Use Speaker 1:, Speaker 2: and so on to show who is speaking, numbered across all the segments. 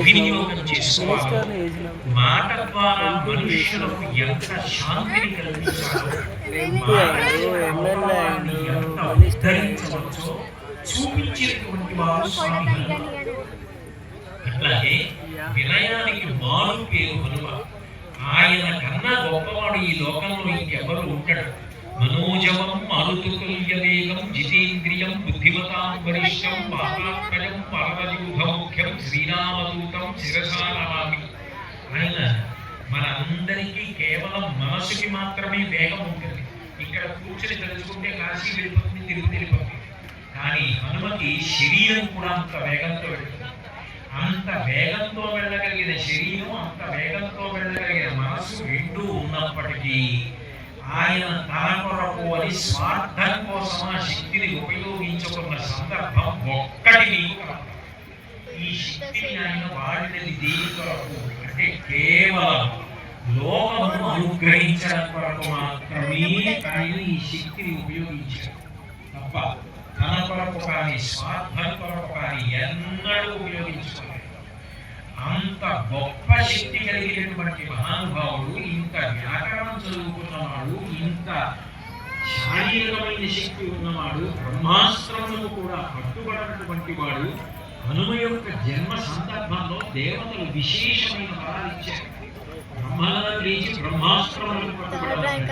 Speaker 1: వినియోగం చేసుకోవాలి. మాట ద్వారా మనుష్యులకు ఎంత శాంతిని కలిగించాలో, ఎంత ఉద్ధరించవచ్చో చూపించేటువంటి వారు స్వామి హనుమ. అట్లాగే వినయానికి మారు పేరు హనుమ. ఆయన కన్నా గొప్పవాడు ఈ లోకంలో ఇంకెవరు ఉంటాడు. మనోజవం మారుతుల్య వేగం జితేంద్రియం బుద్ధిమతాం వరిష్టం వాతాత్మజం పరమయూధముఖ్యం శ్రీరామదూతం శిరసా నమామి. ఆయన మనందరికీ కేవలం మనసుకి మాత్రమే వేగం ఉంటుంది. ఇక్కడ కూర్చొని తెలుసుకుంటే కాశీ వెళ్ళిపోతుంది, తిరుపతి వెళ్ళిపోతుంది. కానీ హనుమకి శరీరం కూడా అంత వేగంతో వెళ్తుంది. అంత వేగంతో వెళ్ళగలిగిన శరీరం, అంత వేగంతో వెళ్ళగలిగిన మనసు రెండూ ఉన్నప్పటికీ ఆయన తన కొరకు అని స్వార్థం కోసం ఆ శక్తిని ఉపయోగించుకున్న సందర్భం ఒక్కటి నీకు కలదు. ఈ శక్తిని ఆయన వాడినది దేని కొరకు అంటే కేవలం లోకమును అనుగ్రహించడం కొరకు మాత్రమే ఆయన ఈ శక్తిని ఉపయోగించాడు తప్ప తన కొరకు కానీ స్వార్థం కొరకు కానీ ఎన్నడూ ఉపయోగించుకోలేదు. అంత గొప్ప శక్తి కలిగినటువంటి మహానుభావుడు, ఇంత వ్యాకరణం చదువుకున్నవాడు, ఇంత శారీరకమైన శక్తి ఉన్నవాడు, బ్రహ్మాస్త్రములకు కూడా పట్టుబడినటువంటి వాడు హనుమ యొక్క జన్మ సందర్భంలో దేవతలు విశేషమైన వరాలు ఇచ్చారు. బ్రహ్మాలను లేచి బ్రహ్మాస్త్రములకు పట్టుబడవాలి,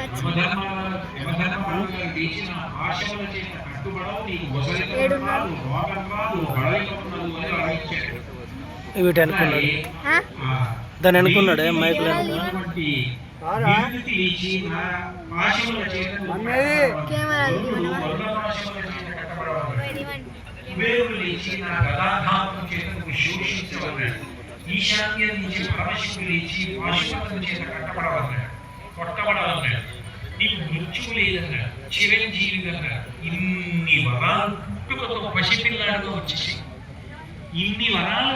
Speaker 1: యమధర్మరాజు లేచి నా ఆశముల చేత కట్టుబడవు, నీకు వసలితం రాదు, రోగం రాదు, బడలికం రాదు అని వరాలిచ్చాడు.
Speaker 2: వీటి అనుకున్నాడు, దాన్ని అనుకున్నాడే మైకులు
Speaker 1: ఈశాన్యం నుంచి పరమశివుడు లేచి వాశుపతం చేత కట్టబడవన్నాడు, కొట్టబడాలన్నాడు. నీకు మృత్యువు లేదన్నాడు, చిరంజీవి అన్నాడు. ఇన్ని వరాలు పుట్టుకతో పసిపిల్లాడుగా వచ్చేసి ఇన్ని వరాలు